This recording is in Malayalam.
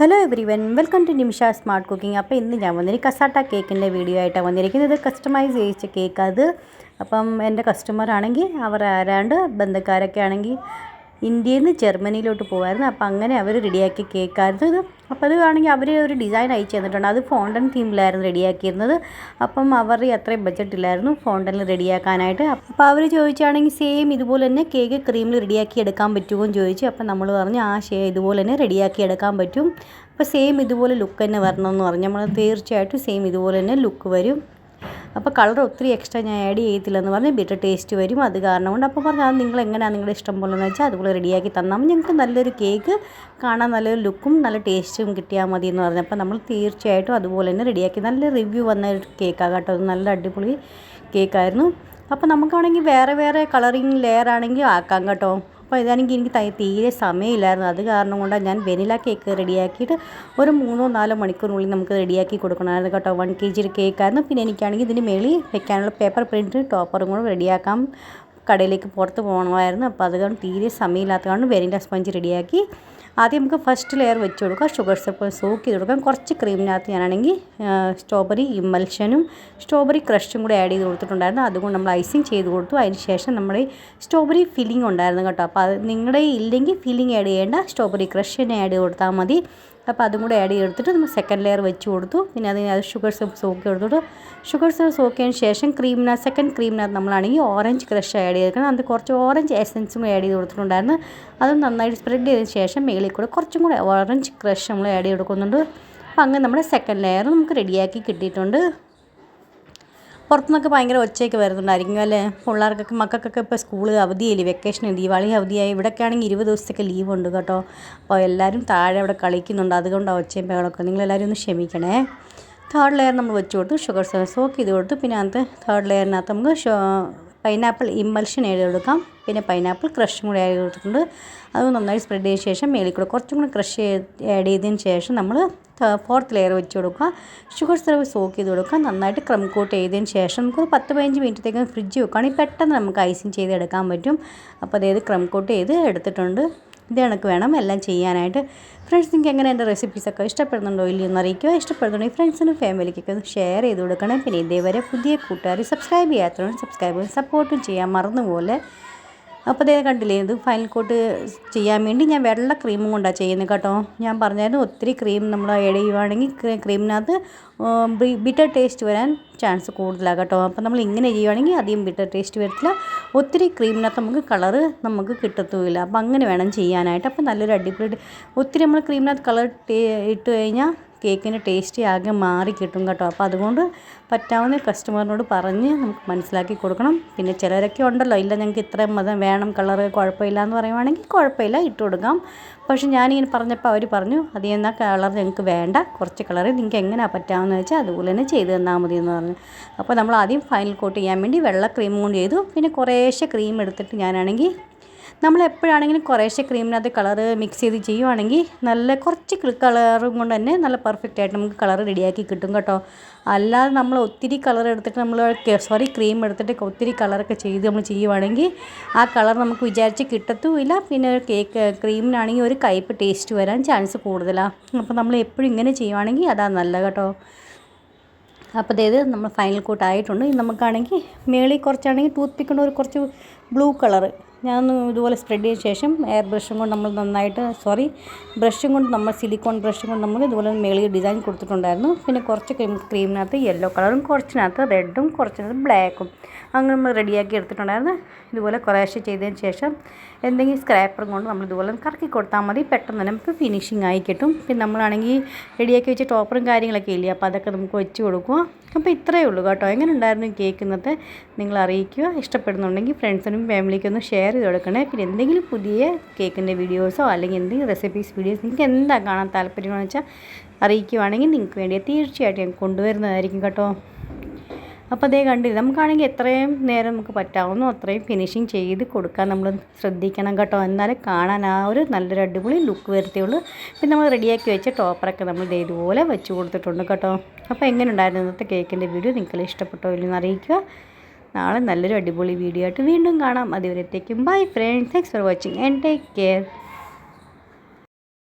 Hello everyone welcome to Nimisha smart cooking. അപ്പോൾ ഇന്ന് ഞാൻ വന്നിരിക്കും കസാട്ട കേക്കിൻ്റെ വീഡിയോ ആയിട്ടാണ് വന്നിരിക്കുന്നത്. കസ്റ്റമൈസ് ചെയ്യിച്ച കേക്ക് അത്. അപ്പം എൻ്റെ കസ്റ്റമറാണെങ്കിൽ അവർ ആരാണ്ട് ബന്ധുക്കാരൊക്കെ ആണെങ്കിൽ ഇന്ത്യയിൽ നിന്ന് ജർമ്മനിയിലോട്ട് പോകുമായിരുന്നു. അപ്പോൾ അങ്ങനെ അവർ റെഡിയാക്കിയ കേക്കായിരുന്നു ഇത്. അപ്പോൾ അത് ആണെങ്കിൽ അവർ ഒരു ഡിസൈൻ അയച്ചു തന്നിട്ടുണ്ട്. അത് ഫോണ്ടൻ തീമിലായിരുന്നു റെഡിയാക്കിയിരുന്നത്. അപ്പം അവരുടെ അത്രയും ബഡ്ജറ്റ് ഇല്ലായിരുന്നു ഫോണ്ടനിൽ റെഡിയാക്കാനായിട്ട്. അപ്പോൾ അവർ ചോദിച്ചാണെങ്കിൽ സെയിം ഇതുപോലെ തന്നെ കേക്ക് ക്രീമിൽ റെഡിയാക്കി എടുക്കാൻ പറ്റുമോ എന്ന് ചോദിച്ചു. അപ്പം നമ്മൾ പറഞ്ഞു ഇതുപോലെ തന്നെ റെഡിയാക്കി എടുക്കാൻ പറ്റും. അപ്പോൾ സെയിം ഇതുപോലെ ലുക്ക് തന്നെ വരണമെന്ന് പറഞ്ഞു. നമ്മൾ തീർച്ചയായിട്ടും സെയിം ഇതുപോലെ തന്നെ ലുക്ക് വരും. അപ്പോൾ കളർ ഒത്തിരി എക്സ്ട്രാ ഞാൻ ആഡ് ചെയ്യത്തില്ലെന്ന് പറഞ്ഞ് ബിറ്റർ ടേസ്റ്റ് വരും. അത് കാരണം കൊണ്ട് അപ്പോൾ പറഞ്ഞു അത് നിങ്ങൾ എങ്ങനെയാണ് നിങ്ങളുടെ ഇഷ്ടം പോലെ എന്ന് വെച്ചാൽ അതുപോലെ റെഡിയാക്കി തന്നാൽ ഞങ്ങൾക്ക് നല്ലൊരു കേക്ക് കാണാൻ നല്ലൊരു ലുക്കും നല്ല ടേസ്റ്റും കിട്ടിയാൽ മതി എന്ന് പറഞ്ഞു. അപ്പോൾ നമ്മൾ തീർച്ചയായിട്ടും അതുപോലെ തന്നെ റെഡിയാക്കി നല്ല റിവ്യൂ വന്ന ഒരു കേക്കാണ് കേട്ടോ. അത് നല്ല അടിപൊളി കേക്കായിരുന്നു. അപ്പോൾ നമുക്കാണെങ്കിൽ വേറെ വേറെ കളറിങ് ലെയർ ആണെങ്കിൽ ആക്കാം കേട്ടോ. അപ്പോൾ ഇതാണെങ്കിൽ എനിക്ക് തീരെ സമയമില്ലായിരുന്നു. അത് കാരണം കൊണ്ടാണ് ഞാൻ വെനില കേക്ക് റെഡിയാക്കിയിട്ട് ഒരു 3-4 മണിക്കൂറിനുള്ളിൽ നമുക്ക് റെഡിയാക്കി കൊടുക്കണമായിരുന്നു കേട്ടോ. 1 kg കേക്കായിരുന്നു. പിന്നെ എനിക്കാണെങ്കിൽ ഇതിന് മേളിൽ വെക്കാനുള്ള പേപ്പർ പ്രിൻറ്റ് ടോപ്പറും കൂടെ റെഡിയാക്കാം. കടയിലേക്ക് പുറത്ത് പോകണമായിരുന്നു. അപ്പോൾ അതുകൊണ്ട് തീരെ സമയമില്ലാത്തതാണ് വെനില സ്പഞ്ച് റെഡിയാക്കി. ആദ്യം നമുക്ക് ഫസ്റ്റ് ലെയർ വെച്ച് കൊടുക്കാം. ഷുഗർ സിറപ്പ് സോക്ക് ചെയ്ത് കൊടുക്കാം. കുറച്ച് ക്രീമിനകത്ത് ഞാനാണെങ്കിൽ സ്ട്രോബെറി ഇമൽഷനും സ്ട്രോബെറി ക്രഷും കൂടെ ആഡ് ചെയ്ത് കൊടുത്തിട്ടുണ്ടായിരുന്നു. അതുകൊണ്ട് നമ്മൾ ഐസിങ് ചെയ്ത് കൊടുത്തു. അതിന് ശേഷം നമ്മൾ സ്ട്രോബെറി ഫില്ലിംഗ് ഉണ്ടായിരുന്നു കേട്ടോ. അപ്പോൾ അത് നിങ്ങളുടെ ഇല്ലെങ്കിൽ ഫില്ലിംഗ് ആഡ് ചെയ്യേണ്ട, സ്ട്രോബെറി ക്രഷ് തന്നെ ആഡ് ചെയ്ത് കൊടുത്താൽ മതി. അപ്പോൾ അതും കൂടെ ആഡ് ചെയ്തെടുത്തിട്ട് നമ്മൾ സെക്കൻഡ് ലെയർ വെച്ച് കൊടുത്തു. പിന്നെ അത് ഷുഗർ സിറപ്പ് സോക്ക് കൊടുത്തിട്ട് ഷുഗർ സിറപ്പ് സോക്ക് ചെയ്തതിന് ശേഷം സെക്കൻഡ് ക്രീമിനകത്ത് നമ്മളാണെങ്കിൽ ഓറഞ്ച് ക്രഷ് ആഡ് ചെയ്തെടുക്കണം. അത് കുറച്ച് ഓറഞ്ച് എസൻസും ആഡ് ചെയ്ത് കൊടുത്തിട്ടുണ്ടായിരുന്നു. അത് നന്നായിട്ട് സ്പ്രെഡ് ചെയ്തതിന് ശേഷം മേളിൽ കൂടെ കുറച്ചും കൂടെ ഓറഞ്ച് ക്രഷ് നമ്മൾ ആഡ് ചെയ്ത് കൊടുക്കുന്നുണ്ട്. അപ്പോൾ അങ്ങനെ നമ്മുടെ സെക്കൻഡ് ലെയർ നമുക്ക് റെഡിയാക്കി കിട്ടിയിട്ടുണ്ട്. പുറത്തുനിന്നൊക്കെ ഭയങ്കര ഒച്ചയൊക്കെ വരുന്നുണ്ടായിരിക്കും അല്ലേ. പിള്ളേർക്കൊക്കെ മക്കൾക്കൊക്കെ ഇപ്പോൾ സ്കൂൾ അവധിയായില്ലേ, വെക്കേഷൻ ദീപാവലി അവധിയായി. ഇവിടെയൊക്കെ ആണെങ്കിൽ 20 ദിവസത്തേക്ക് ലീവ് ഉണ്ട് കേട്ടോ. അപ്പോൾ എല്ലാവരും താഴെ അവിടെ കളിക്കുന്നുണ്ട്. അതുകൊണ്ട് ഒച്ചയും ബഹളമൊക്കെ നിങ്ങളെല്ലാവരും ഒന്ന് ക്ഷമിക്കണേ. തേർഡ് ലെയർ നമ്മൾ വെച്ച് കൊടുത്തു. ഷുഗർ സോക്ക് ചെയ്ത് കൊടുത്തു. പിന്നെ അതിനകത്ത് തേർഡ് ലെയറിനകത്ത് നമുക്ക് പൈനാപ്പിൾ ഇമൽഷൻ ആഡ് ചെയ്ത് കൊടുക്കാം. പിന്നെ പൈനാപ്പിൾ ക്രഷും കൂടി ആഡ് ചെയ്ത് കൊടുത്തിട്ടുണ്ട്. അത് നന്നായി സ്പ്രെഡ് ചെയ്തതിന് ശേഷം മേളിൽ കൂടെ കുറച്ചും കൂടി ക്രഷ് ആഡ് ചെയ്തതിന് ശേഷം നമ്മൾ ഫോർത്ത് ലെയർ വെച്ച് കൊടുക്കുക. ഷുഗർ സിറപ്പ് സോക്ക് ചെയ്ത് കൊടുക്കുക. നന്നായിട്ട് ക്രം കോട്ട് ചെയ്തതിന് ശേഷം നമുക്ക് 10-15 മിനിറ്റത്തേക്ക് ഫ്രിഡ്ജ് വെക്കുകയാണെങ്കിൽ പെട്ടെന്ന് നമുക്ക് ഐസിങ് ചെയ്ത് എടുക്കാൻ പറ്റും. അപ്പോൾ അതായത് ക്രം കോട്ട് ചെയ്ത് എടുത്തിട്ടുണ്ട്. ഇത് കണക്ക് വേണം എല്ലാം ചെയ്യാനായിട്ട്. ഫ്രണ്ട്സ്, നിങ്ങൾക്ക് എങ്ങനെ എൻ്റെ റെസിപ്പീസൊക്കെ ഇഷ്ടപ്പെടുന്നുണ്ടോ ഇല്ലയോ എന്ന് അറിയിക്കുക. ഇഷ്ടപ്പെടുന്നുണ്ടെങ്കിൽ ഫ്രണ്ട്സിനും ഫാമിലിക്കൊക്കെ ഒന്ന് ഷെയർ ചെയ്ത് കൊടുക്കണം. പിന്നെ ഇതേവരെ പുതിയ കൂട്ടുകാർ സബ്സ്ക്രൈബ് ചെയ്യാത്തതുകൊണ്ട് സബ്സ്ക്രൈബ് സപ്പോർട്ടും ചെയ്യാൻ മറന്നുപോലെ. അപ്പോൾ അതേ കണ്ടില്ലേ, ഇത് ഫൈനൽ കോട്ട് ചെയ്യാൻ വേണ്ടി ഞാൻ വെള്ള ക്രീമും കൊണ്ടാണ് ചെയ്യുന്നത് കേട്ടോ. ഞാൻ പറഞ്ഞായിരുന്നു ഒത്തിരി ക്രീം നമ്മൾ ആഡ് ചെയ്യുവാണെങ്കിൽ ക്രീമിനകത്ത് ബിറ്റർ ടേസ്റ്റ് വരാൻ ചാൻസ് കൂടുതലാണ് കേട്ടോ. അപ്പോൾ നമ്മൾ ഇങ്ങനെ ചെയ്യുവാണെങ്കിൽ അധികം ബിറ്റർ ടേസ്റ്റ് വരത്തില്ല. ഒത്തിരി ക്രീമിനകത്ത് നമുക്ക് കളറ് നമുക്ക് കിട്ടത്തുമില്ല. അപ്പോൾ അങ്ങനെ വേണം ചെയ്യാനായിട്ട്. അപ്പോൾ നല്ലൊരു അടിപൊളി ഒത്തിരി നമ്മൾ ക്രീമിനകത്ത് കളർ ഇട്ട് കഴിഞ്ഞാൽ കേക്കിൻ്റെ ടേസ്റ്റ് ആകെ മാറി കിട്ടും കേട്ടോ. അപ്പോൾ അതുകൊണ്ട് പറ്റാവുന്ന കസ്റ്റമറിനോട് പറഞ്ഞ് നമുക്ക് മനസ്സിലാക്കി കൊടുക്കണം. പിന്നെ ചിലരൊക്കെ ഉണ്ടല്ലോ, ഇല്ല ഞങ്ങൾക്ക് ഇത്രയും വേണം കളറ്, കുഴപ്പമില്ല എന്ന് പറയുവാണെങ്കിൽ കുഴപ്പമില്ല, ഇട്ട് കൊടുക്കാം. പക്ഷെ ഞാനിങ്ങനെ പറഞ്ഞപ്പോൾ അവർ പറഞ്ഞു അധികം കളർ ഞങ്ങൾക്ക് വേണ്ട, കുറച്ച് കളറ് നിങ്ങൾക്ക് എങ്ങനെയാണ് പറ്റാമെന്ന് വെച്ചാൽ അതുപോലെ തന്നെ ചെയ്ത് തന്നാൽ മതി എന്ന് പറഞ്ഞു. അപ്പോൾ നമ്മൾ ആദ്യം ഫൈനൽ കോട്ട് ചെയ്യാൻ വേണ്ടി വെള്ള ക്രീം കൊണ്ട് ചെയ്തു. പിന്നെ കുറേശ്ശെ ക്രീം എടുത്തിട്ട് ഞാനാണെങ്കിൽ നമ്മളെപ്പോഴാണെങ്കിലും കുറേശ്ശെ ക്രീമിനകത്ത് കളറ് മിക്സ് ചെയ്ത് ചെയ്യുവാണെങ്കിൽ നല്ല കുറച്ച് കളറും കൊണ്ട് തന്നെ നല്ല പെർഫെക്റ്റ് ആയിട്ട് നമുക്ക് കളർ റെഡിയാക്കി കിട്ടും കേട്ടോ. അല്ലാതെ നമ്മൾ ഒത്തിരി കളർ എടുത്തിട്ട് ക്രീം എടുത്തിട്ട് ഒത്തിരി കളറൊക്കെ ചെയ്ത് നമ്മൾ ചെയ്യുവാണെങ്കിൽ ആ കളർ നമുക്ക് വിചാരിച്ച് കിട്ടത്തുമില്ല. പിന്നെ കേക്ക് ക്രീമിനാണെങ്കിൽ ഒരു കയ്പ്പ് ടേസ്റ്റ് വരാൻ ചാൻസ് കൂടുതലാണ്. അപ്പോൾ നമ്മൾ എപ്പോഴും ഇങ്ങനെ ചെയ്യുവാണെങ്കിൽ അതാണ് നല്ലത് കേട്ടോ. അപ്പോൾ അതായത് നമ്മൾ ഫൈനൽ കോട്ട് ആയിട്ടുണ്ട്. നമുക്കാണെങ്കിൽ മേളിൽ കുറച്ചാണെങ്കിൽ ടൂത്ത് പിക്ക് കൊണ്ട് കുറച്ച് ബ്ലൂ കളറ് ഞാൻ ഇതുപോലെ സ്പ്രെഡ് ചെയ്ത ശേഷം ബ്രഷും കൊണ്ട് നമ്മൾ സിലിക്കോൺ ബ്രഷും കൊണ്ട് നമ്മൾ ഇതുപോലെ മേളിൽ ഡിസൈൻ കൊടുത്തിട്ടുണ്ടായിരുന്നു. പിന്നെ കുറച്ച് ക്രീമിനകത്ത് യെല്ലോ കളറും കുറച്ചിനകത്ത് റെഡും കുറച്ചിനകത്ത് ബ്ലാക്കും അങ്ങനെ നമ്മൾ റെഡിയാക്കി എടുത്തിട്ടുണ്ടായിരുന്നു. ഇതുപോലെ കുറേശ്ശെ ചെയ്തതിന് ശേഷം എന്തെങ്കിലും സ്ക്രാപ്പറും കൊണ്ട് നമ്മൾ ഇതുപോലെ കറക്കി കൊടുത്താൽ മതി. പെട്ടെന്ന് തന്നെ നമുക്ക് ഫിനിഷിങ് ആയി കിട്ടും. പിന്നെ നമ്മളാണെങ്കിൽ റെഡിയാക്കി വെച്ച ടോപ്പറും കാര്യങ്ങളൊക്കെ ഇല്ലേ, അപ്പോൾ അതൊക്കെ നമുക്ക് വെച്ച് കൊടുക്കുക. അപ്പോൾ ഇത്രയേ ഉള്ളൂ കേട്ടോ. എങ്ങനെ ഉണ്ടായിരുന്നു കേക്ക് ഇന്നത്തെ നിങ്ങൾ അറിയിക്കുക. ഇഷ്ടപ്പെടുന്നുണ്ടെങ്കിൽ ഫ്രണ്ട്സിനും ഫാമിലിക്കും ഒന്ന് ഷെയർ ചെയ്ത് കൊടുക്കണേ. പിന്നെ എന്തെങ്കിലും പുതിയ കേക്കിൻ്റെ വീഡിയോസോ അല്ലെങ്കിൽ എന്തെങ്കിലും റെസിപ്പീസ് വീഡിയോസ് നിങ്ങൾക്ക് എന്താ കാണാൻ താല്പര്യമെന്ന് വെച്ചാൽ അറിയിക്കുവാണെങ്കിൽ നിങ്ങൾക്ക് വേണ്ടി തീർച്ചയായിട്ടും ഞാൻ കൊണ്ടുവരുന്നതായിരിക്കും കേട്ടോ. അപ്പോൾ അതേ കണ്ടില്ല, നമുക്കാണെങ്കിൽ എത്രയും നേരം നമുക്ക് പറ്റാവുന്നോ അത്രയും ഫിനിഷിങ് ചെയ്ത് കൊടുക്കാൻ നമ്മൾ ശ്രദ്ധിക്കണം കേട്ടോ. എന്നാലേ കാണാൻ ആ ഒരു നല്ലൊരു അടിപൊളി ലുക്ക് വരത്തുള്ളൂ. പിന്നെ നമ്മൾ റെഡിയാക്കി വെച്ച ടോപ്പറൊക്കെ നമ്മൾ ഇതുപോലെ വെച്ച് കൊടുത്തിട്ടുണ്ട് കേട്ടോ. അപ്പോൾ എങ്ങനെ ഉണ്ടായിരുന്നു ഇന്നത്തെ കേക്കിൻ്റെ വീഡിയോ, നിങ്ങൾക്ക് ഇഷ്ടപ്പെട്ടോ ഇല്ലെന്ന് അറിയിക്കുക. നാളെ നല്ലൊരു അടിപൊളി വീഡിയോ ആയിട്ട് വീണ്ടും കാണാം. അതുവരത്തേക്കും bye friends, thanks for watching and take care.